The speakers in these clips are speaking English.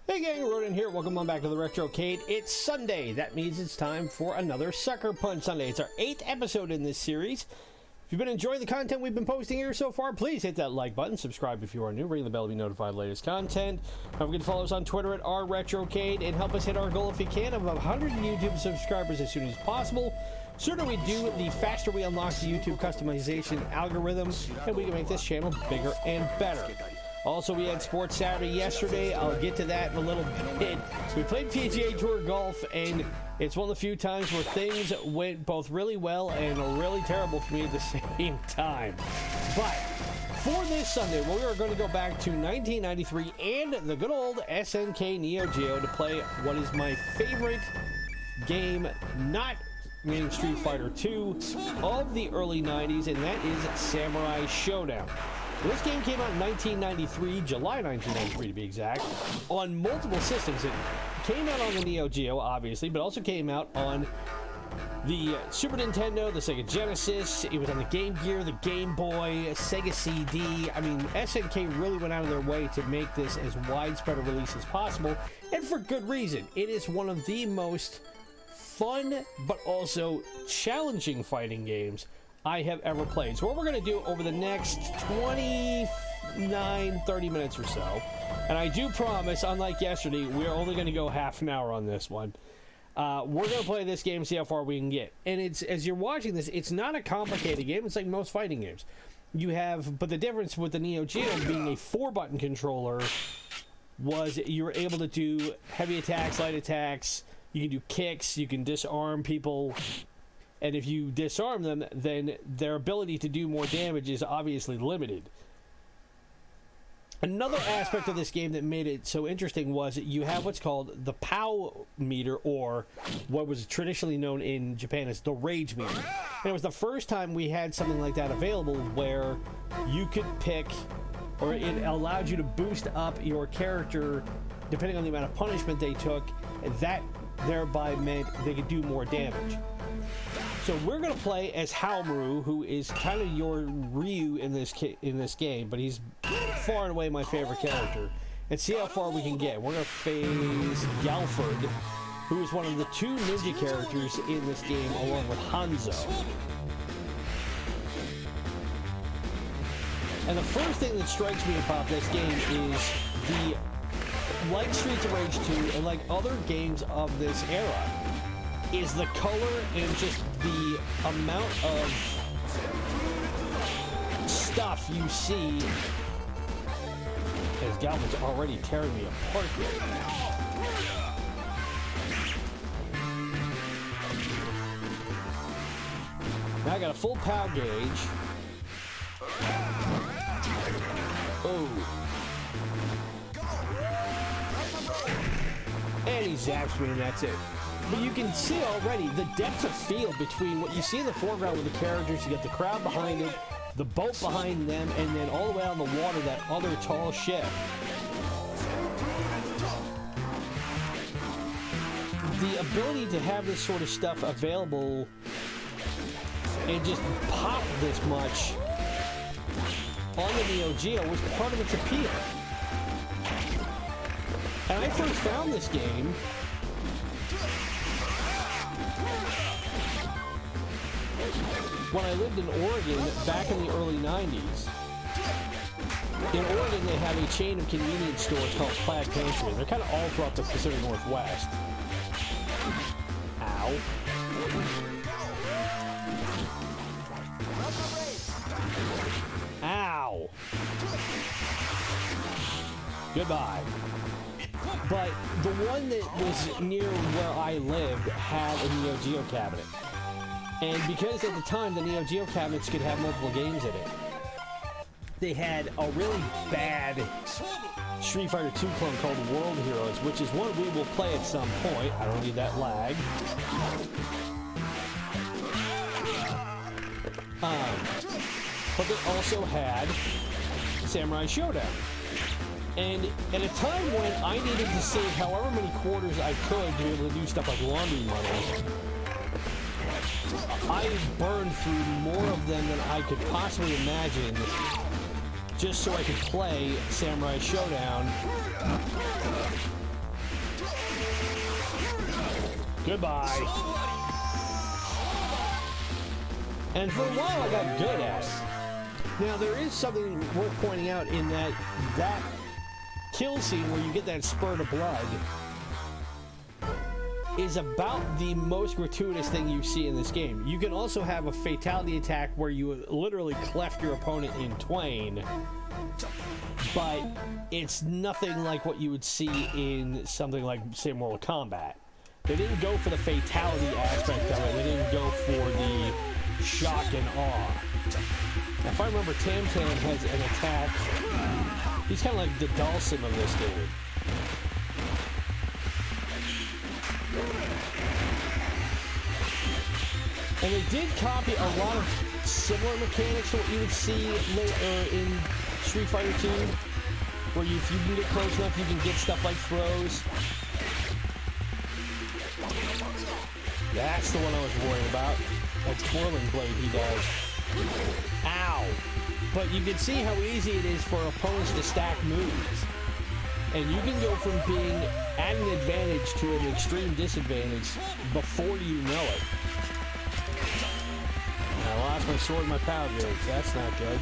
Hey gang, Ronin here. Welcome on back to the Retrocade. It's Sunday. That means it's time for another Suckerpunch Sunday. It's our 8th episode in this series. If you've been enjoying the content we've been posting here so far, please hit that like button, subscribe if you are new, ring the bell to be notified of the latest content. Don't forget to follow us on Twitter at @RRetrocade and help us hit our goal, if you can, of 100 YouTube subscribers as soon as possible. The sooner we do, the faster we unlock the YouTube customization algorithm, and we can make this channel bigger and better. Also, we had Sports Saturday yesterday. I'll get to that in a little bit. We played PGA Tour Golf, and it's one of the few times where things went both really well and really terrible for me at the same time. But for this Sunday, we are going to go back to 1993 and the good old SNK Neo-Geo to play what is my favorite game, not meaning Street Fighter II, of the early 90s, and that is Samurai Showdown. This game came out in 1993, July 1993 to be exact, on multiple systems. It came out on the Neo Geo, obviously, but also came out on the Super Nintendo, the Sega Genesis. It was on the Game Gear, the Game Boy, Sega CD. I mean, SNK really went out of their way to make this as widespread a release as possible, and for good reason. It is one of the most fun, but also challenging fighting games I have ever played. So what we're going to do over the next 30 minutes or so, and I do promise, unlike yesterday, we're only going to go half an hour on this one. We're going to play this game, see how far we can get. And it's, as you're watching this, it's not a complicated game. It's like most fighting games. You have, but the difference with the Neo Geo being a 4-button controller was you were able to do heavy attacks, light attacks, you can do kicks, you can disarm people. And if you disarm them, then their ability to do more damage is obviously limited. Another aspect of this game that made it so interesting was that you have what's called the Pow Meter, or what was traditionally known in Japan as the Rage Meter. And it was the first time we had something like that available where you could pick, or it allowed you to boost up your character depending on the amount of punishment they took, and that thereby meant they could do more damage. So we're going to play as Haomaru, who is kind of your Ryu in this game, but he's far and away my favorite character, and see how far we can get. We're going to face Galford, who is one of the 2 ninja characters in this game, along with Hanzo. And the first thing that strikes me about this game is like Streets of Rage 2 and like other games of this era, is the color and just the amount of stuff you see. As Galvin's already tearing me apart here. Now I got a full POW gauge. Oh. And he zaps me, and that's it. But you can see already the depth of field between what you see in the foreground with the characters. You got the crowd behind it, the boat behind them, and then all the way out on the water, that other tall ship. The ability to have this sort of stuff available and just pop this much on the Neo Geo was part of its appeal. And I first found this game when I lived in Oregon back in the early 90s. In Oregon, they have a chain of convenience stores called Plaid Pantry. They're kind of all throughout the Pacific Northwest. Ow. Ow. Goodbye. But the one that was near where I lived had a Neo Geo cabinet. And because at the time the Neo Geo cabinets could have multiple games in it, they had a really bad Street Fighter II clone called World Heroes, which is one we will play at some point. I don't need that lag. But they also had Samurai Showdown. And at a time when I needed to save however many quarters I could to be able to do stuff like laundry money, I burned through more of them than I could possibly imagine just so I could play Samurai Showdown Goodbye. And for a while, I got good at it. Now, there is something worth pointing out in that kill scene where you get that spurt of blood is about the most gratuitous thing you see in this game. You can also have a fatality attack where you literally cleft your opponent in twain, but it's nothing like what you would see in something like, say, Mortal Kombat. They didn't go for the fatality aspect of it. They didn't go for the shock and awe. Now, if I remember, Tam Tam has an attack. He's kind of like the Dhalsim of this game. And they did copy a lot of similar mechanics to what you would see in Street Fighter 2, where if you can get close enough, you can get stuff like throws. That's the one I was worried about. That twirling blade he does. Ow! But you can see how easy it is for opponents to stack moves. And you can go from being at an advantage to an extreme disadvantage before you know it. I lost my sword and my power gears. That's not good.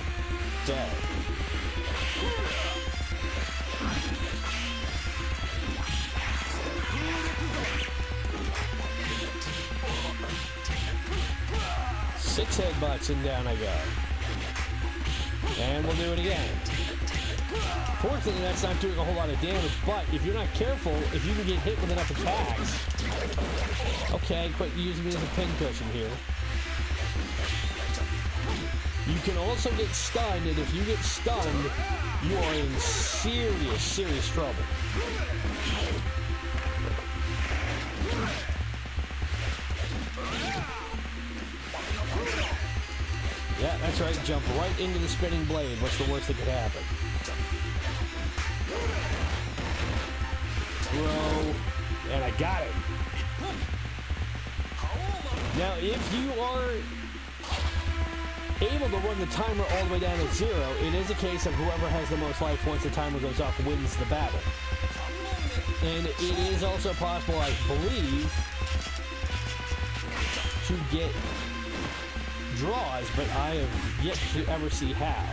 Dead. Six headbutts and down I go. And we'll do it again. Fortunately, that's not doing a whole lot of damage, but if you're not careful, if you can get hit with enough attacks... Okay, quit using me as a pincushion here. You can also get stunned, and if you get stunned, you are in serious, serious trouble. Yeah, that's right. Jump right into the spinning blade. What's the worst that could happen? Throw. And I got it. Now, if you are able to run the timer all the way down to 0, it is a case of whoever has the most life once the timer goes off wins the battle. And it is also possible, I believe, to get draws, but I have yet to ever see how.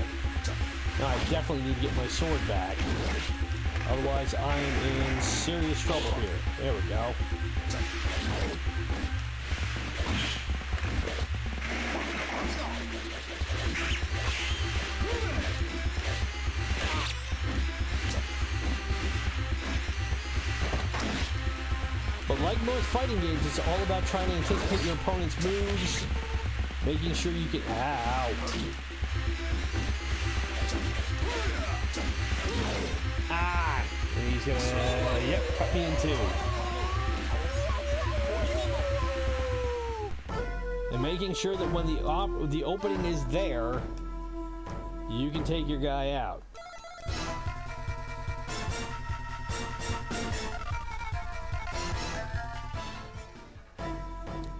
Now, I definitely need to get my sword back. Otherwise, I am in serious trouble here. There we go. But like most fighting games, it's all about trying to anticipate your opponent's moves, making sure you can... Ow. Ah! And he's gonna... yep, cut me in two. And making sure that when the opening is there, you can take your guy out.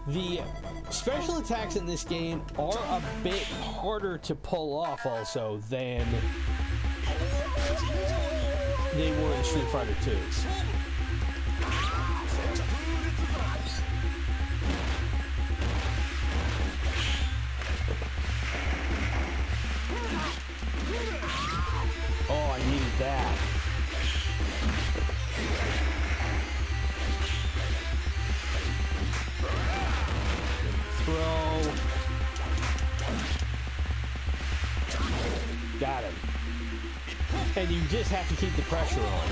The special attacks in this game are a bit harder to pull off also than they were in Street Fighter 2. Oh, I needed that. Throw. Got him. And you just have to keep the pressure on.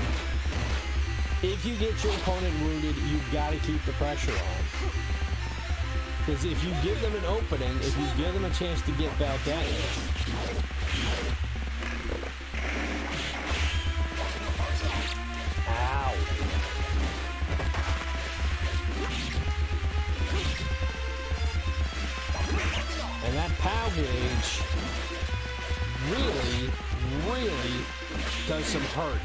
If you get your opponent wounded, you've got to keep the pressure on. Because if you give them an opening, if you give them a chance to get back at you, ow. And that pow gauge really does some hurt.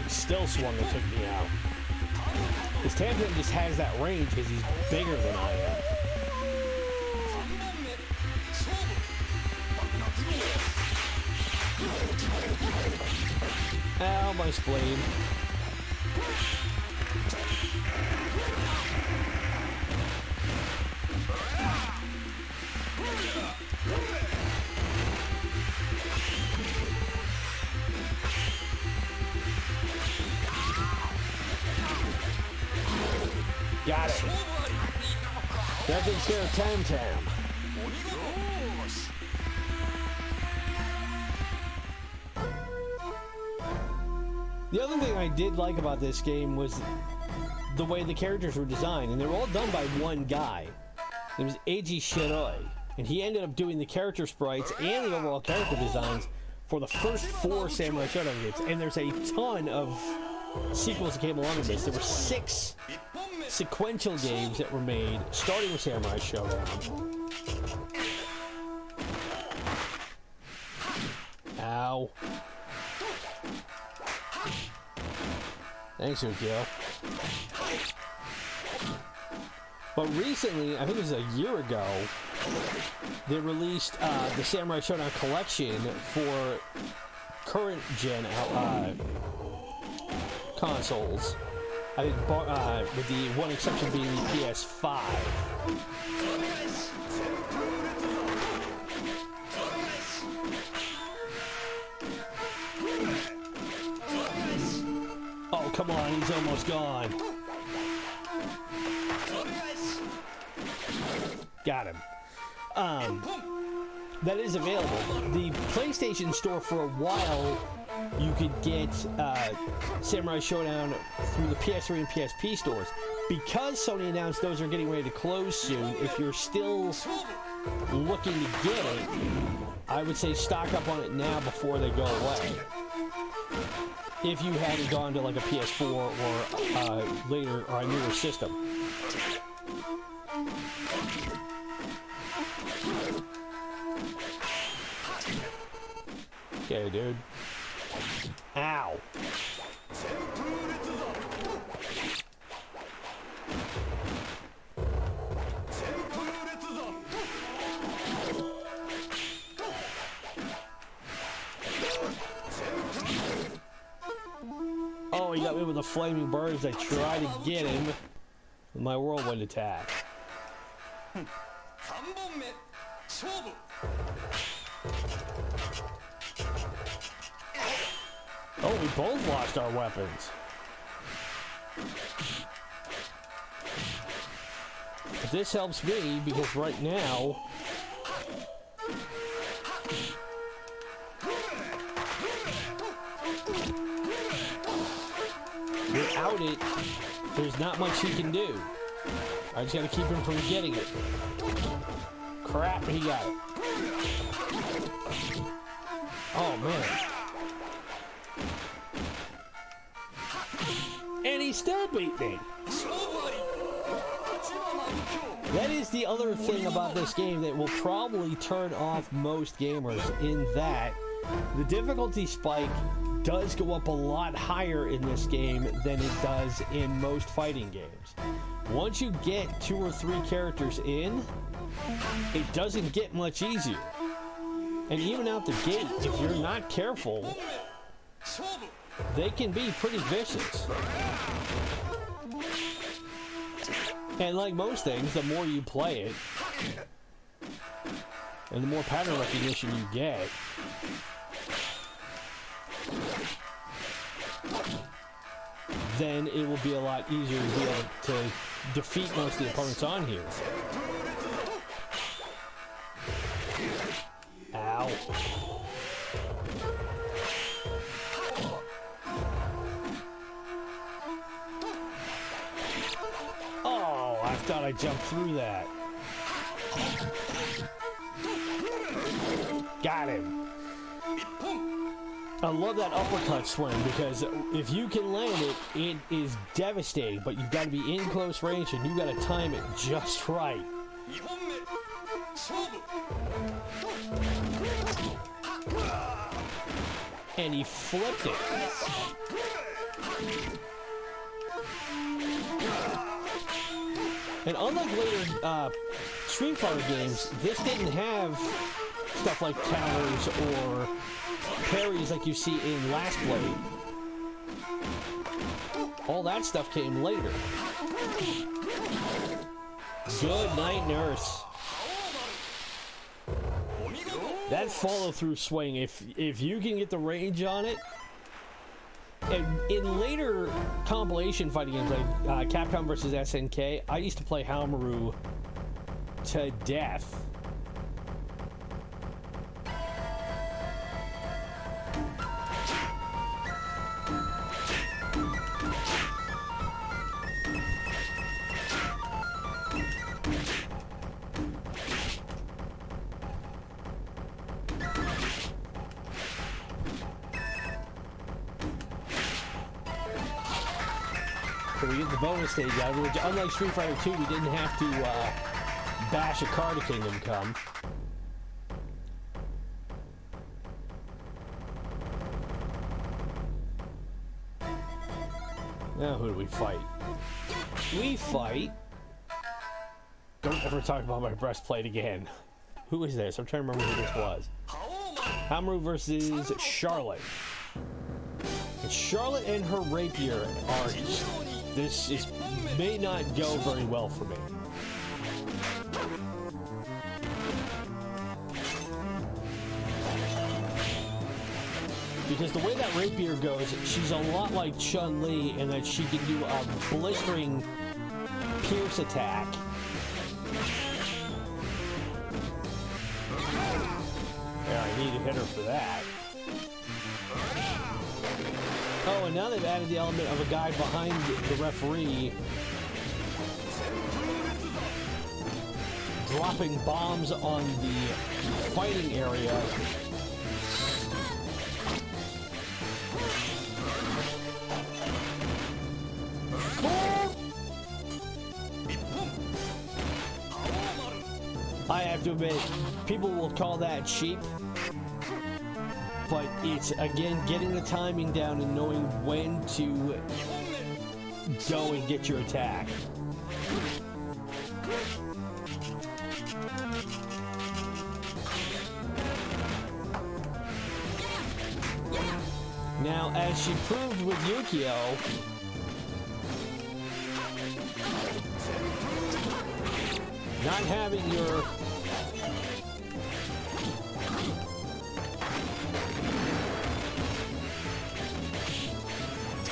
He still swung and took me out. His Tam Tam just has that range because he's bigger than I am. Ow, my spleen. Got it. That takes care of Tam Tam. The other thing I did like about this game was the way the characters were designed, and they were all done by one guy. It was Eiji Shiroi, and he ended up doing the character sprites and the overall character designs for the first 4 Samurai Showdown games, and there's a ton of sequels that came along with this. There were 6 sequential games that were made, starting with Samurai Showdown. Ow. Thanks, Ukyo. But recently, I think it was a year ago, they released the Samurai Showdown collection for current gen consoles. I think with the one exception being the PS5. Oh, come on, he's almost gone. Got him. That is available. The PlayStation Store for a while, you could get Samurai Showdown through the PS3 and PSP stores. Because Sony announced those are getting ready to close soon, if you're still looking to get it, I would say stock up on it now before they go away. If you hadn't gone to like a PS4 or later or a newer system. Okay, dude. Ow. Oh, he got me with the flaming birds. I tried to get him with my whirlwind attack. Oh, we both lost our weapons. But this helps me because right now without it, there's not much he can do. I just gotta keep him from getting it. Crap, he got it. Oh, man. And he still beat me. That is the other thing about this game that will probably turn off most gamers, in that the difficulty spike does go up a lot higher in this game than it does in most fighting games. Once you get 2 or 3 characters in, it doesn't get much easier. And even out the gate, if you're not careful, they can be pretty vicious. And like most things, the more you play it, and the more pattern recognition you get, then it will be a lot easier to be able to defeat most of the opponents on here. Ow. Oh, I thought I jumped through that. Got him. I love that uppercut swing because if you can land it, it is devastating, but you've got to be in close range and you've got to time it just right. And he flipped it. And unlike later Street Fighter games, this didn't have stuff like counters or parries like you see in Last Blade. All that stuff came later. Good night, nurse. That follow-through swing, if you can get the range on it. And in later compilation fighting games like Capcom vs. SNK, I used to play Haomaru to death. So we get the bonus stage out of it, which unlike Street Fighter 2, we didn't have to bash a car to Kingdom Come. Now who do we fight? We fight... Don't ever talk about my breastplate again. Who is this? I'm trying to remember who this was. Haomaru versus Charlotte. And Charlotte and her rapier are... This may not go very well for me. Because the way that rapier goes, she's a lot like Chun-Li in that she can do a blistering pierce attack. Yeah, I need to hit her for that. Oh, and now they've added the element of a guy behind the referee dropping bombs on the fighting area. I have to admit, people will call that cheap. But it's, again, getting the timing down and knowing when to go and get your attack. Now, as she proved with Yukio, not having your...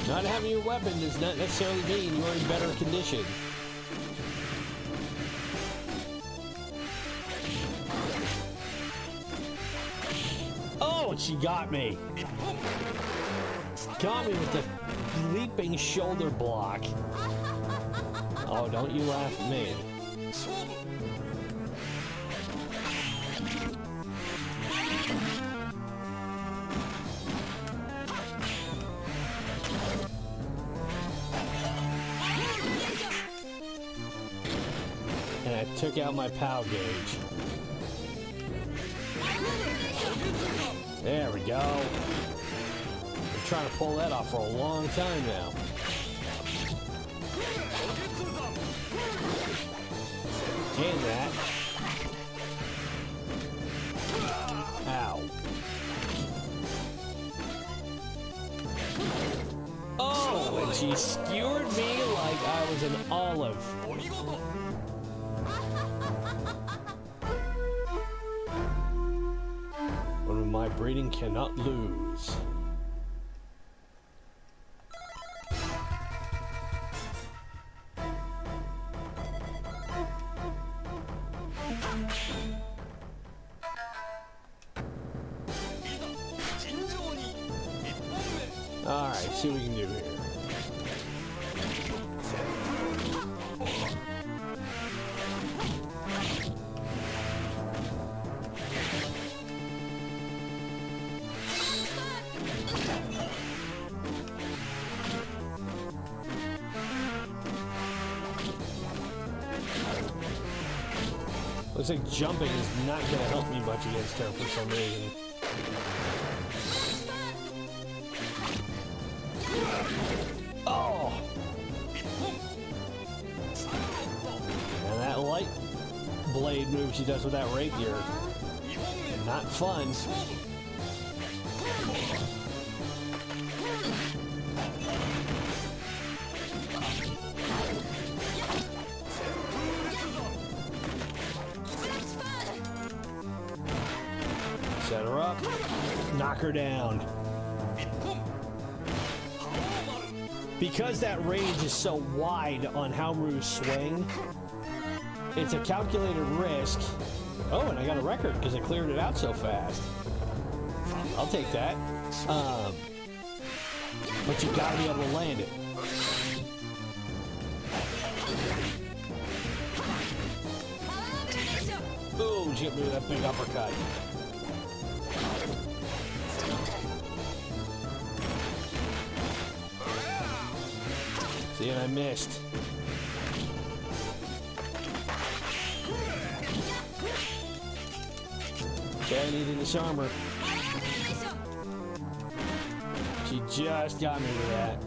Not having your weapon does not necessarily mean you're in better condition. Oh, she got me. Got me with the leaping shoulder block. Oh, don't you laugh at me. Took out my POW gauge. There we go. Been trying to pull that off for a long time now. And that. Ow. Oh, and she skewered me like I was an olive. My breeding cannot lose. Alright, see what we can do here. Looks like jumping is not going to help me much against her for some reason. Oh! And that light blade move she does with that rapier. Not fun. Set her up. Knock her down. Because that range is so wide on how moves swing, it's a calculated risk. Oh, and I got a record because I cleared it out so fast. I'll take that. But you gotta be able to land it. Ooh, she hit me with that big uppercut. See, and I missed. Okay, I need to disarm her. She just got me with that.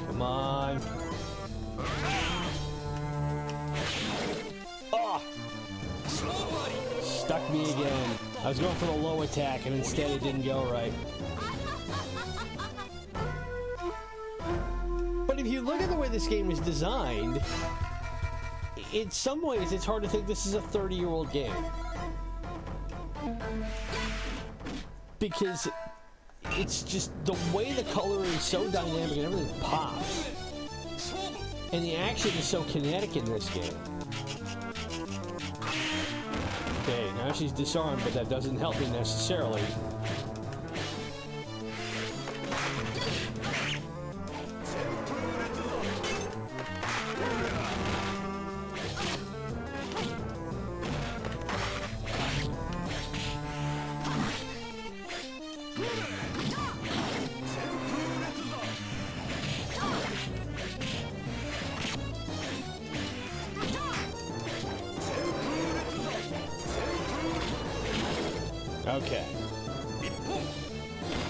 Come on. Oh! Stuck me again. I was going for the low attack and instead it didn't go right. But if you look at the way this game is designed, in some ways it's hard to think this is a 30-year-old game. Because it's just the way the color is so dynamic and everything pops. And the action is so kinetic in this game. Okay, now she's disarmed, but that doesn't help me necessarily. Okay.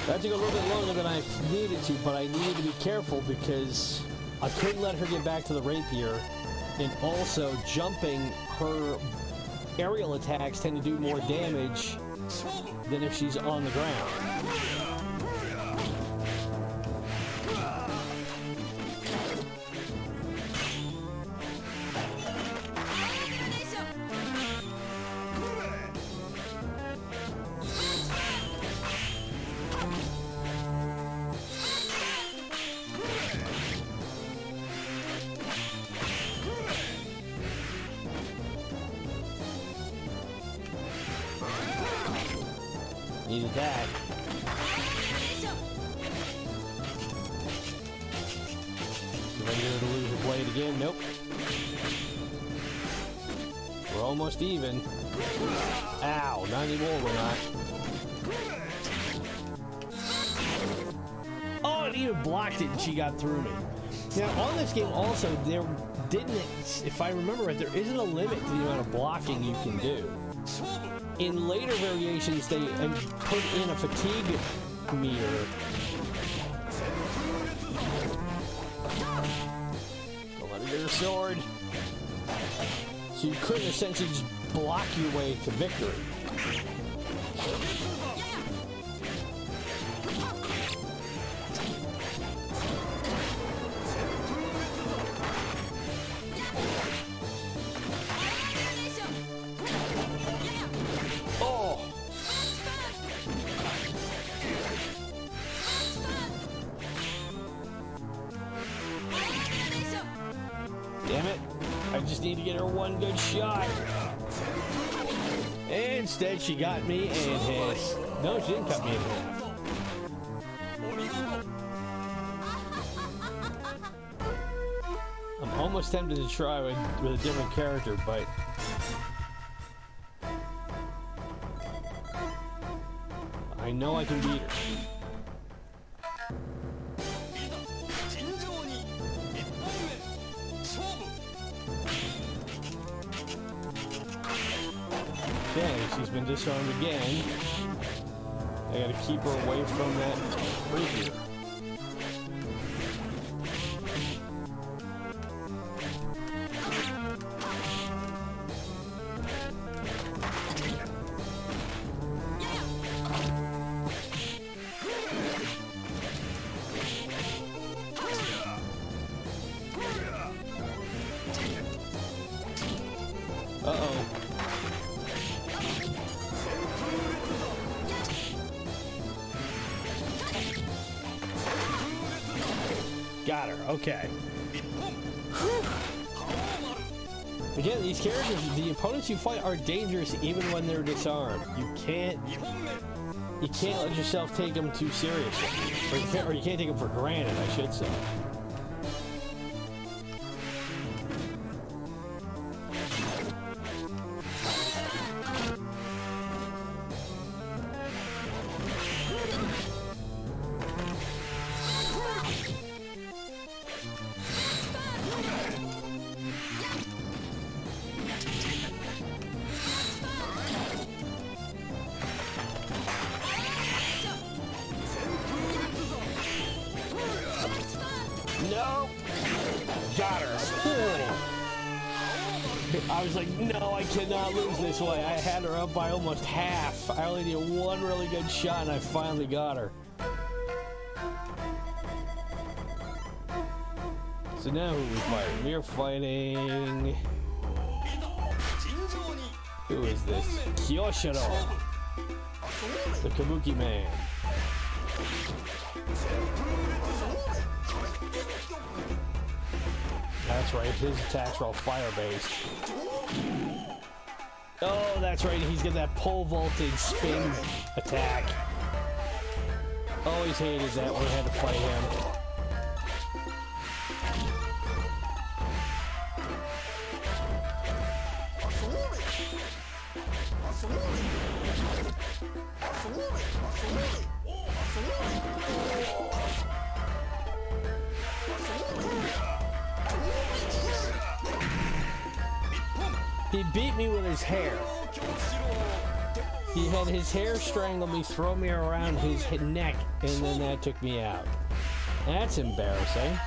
That took a little bit longer than I needed to, but I needed to be careful because I couldn't let her get back to the rapier, and also jumping, her aerial attacks tend to do more damage than if she's on the ground. Needed that. Ready to lose the blade again? Nope. We're almost even. Ow, not anymore, we're not. Oh, it even blocked it and she got through me. Now, on this game also, there didn't, if I remember right, there isn't a limit to the amount of blocking you can do. In later variations, they put in a fatigue meter. Don't let her get her sword. So you couldn't essentially just block your way to victory. Damn it. I just need to get her one good shot. Instead, she got me and has... No, she didn't cut me in half. I'm almost tempted to try with a different character, but... I know I can beat her. Okay, she's been disarmed again. I gotta keep her away from that rapier. Got her. Okay. Again, these characters, the opponents you fight are dangerous even when they're disarmed. You can't let yourself take them too seriously, or you can't take them for granted, I should say. No! Got her. I was like, no, I cannot lose this way. I had her up by almost half. I only needed one really good shot, and I finally got her. So now who are we fighting? We are fighting... Who is this? Shodown, the Kabuki Man. That's right, his attacks are all fire-based. Oh, that's right, he's got that pole vaulted spin attack. Always hated that when we had to fight him. He beat me with his hair. He had his hair strangle me, throw me around his neck, and then that took me out. That's embarrassing.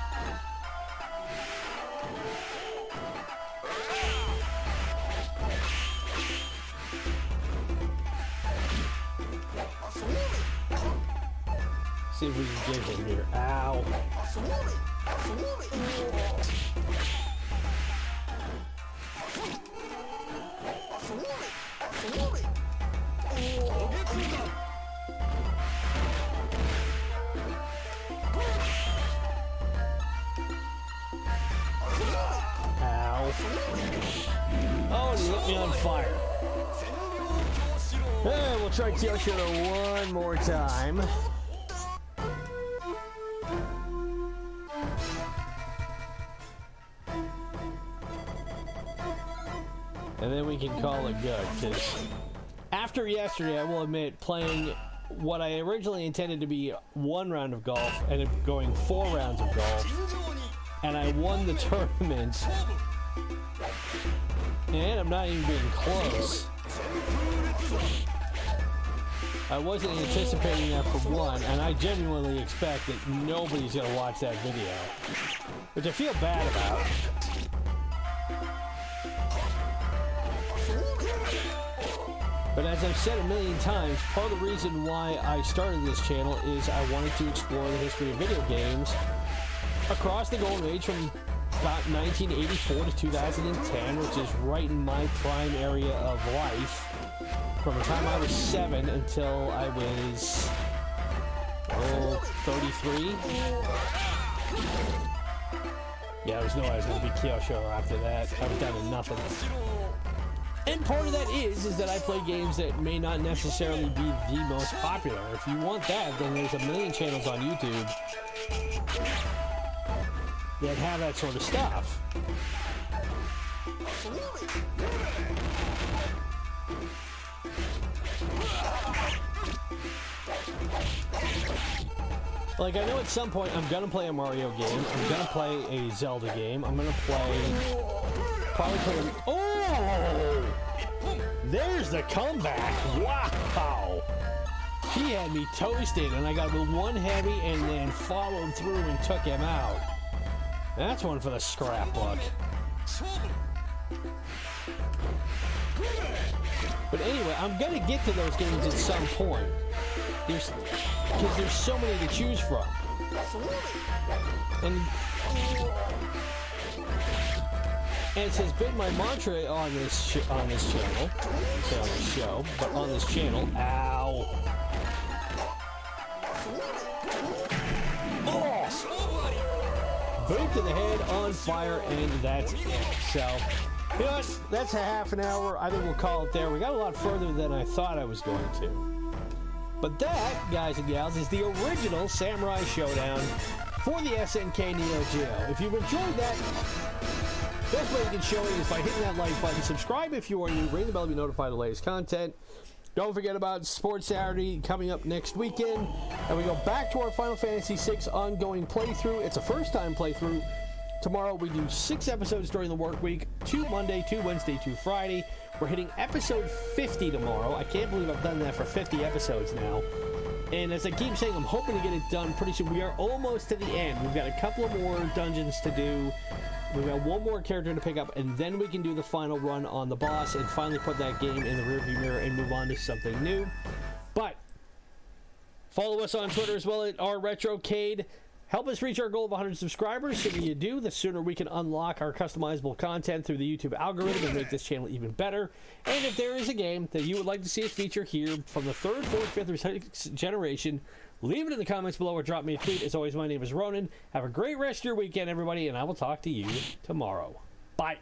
See if we can get him here. Ow. Oh, he lit me on fire. Hey, we'll try Shodown one more time. And then we can call it good, because after yesterday, I will admit, playing what I originally intended to be one round of golf ended up going 4 rounds of golf, and I won the tournament, and I'm not even being close. I wasn't anticipating that for one, and I genuinely expect that nobody's going to watch that video, which I feel bad about. But as I've said a million times, part of the reason why I started this channel is I wanted to explore the history of video games across the golden age from about 1984 to 2010, which is right in my prime area of life. From the time I was 7 until I was, 33. Yeah, there's no way I was going to be Kyosho after that. I was down to nothing. And part of that is that I play games that may not necessarily be the most popular. If you want that, then there's a million channels on YouTube that have that sort of stuff. Like, I know at some point I'm gonna play a Mario game, I'm gonna play a Zelda game, I'm gonna probably play oh! There's the comeback! Wow! He had me toasted, and I got with one heavy and then followed through and took him out. That's one for the scrapbook. But anyway, I'm gonna get to those games at some point. Because there's so many to choose from. And as has been my mantra on this channel, say on this show, but on this channel, ow. Oh! boot to the head, on fire, and that's it. So, you know what? That's a half an hour. I think we'll call it there. We got a lot further than I thought I was going to. But that, guys and gals, is the original Samurai Showdown for the SNK Neo-Geo. If you've enjoyed that, best way you can show it is by hitting that like button. Subscribe if you are new. Ring the bell to be notified of the latest content. Don't forget about Sports Saturday coming up next weekend. And we go back to our Final Fantasy VI ongoing playthrough. It's a first-time playthrough. Tomorrow we do 6 episodes during the work week. 2 Monday, 2 Wednesday, 2 Friday. We're hitting episode 50 tomorrow. I can't believe I've done that for 50 episodes now. And as I keep saying, I'm hoping to get it done pretty soon. We are almost to the end. We've got a couple of more dungeons to do. We've got one more character to pick up, and then we can do the final run on the boss and finally put that game in the rearview mirror and move on to something new. But follow us on Twitter as well at Retrocade. Help us reach our goal of 100 subscribers. The sooner you do, the sooner we can unlock our customizable content through the YouTube algorithm and make this channel even better. And if there is a game that you would like to see us feature here from the 3rd, 4th, 5th, or 6th generation, leave it in the comments below or drop me a tweet. As always, my name is Ronin. Have a great rest of your weekend, everybody, and I will talk to you tomorrow. Bye.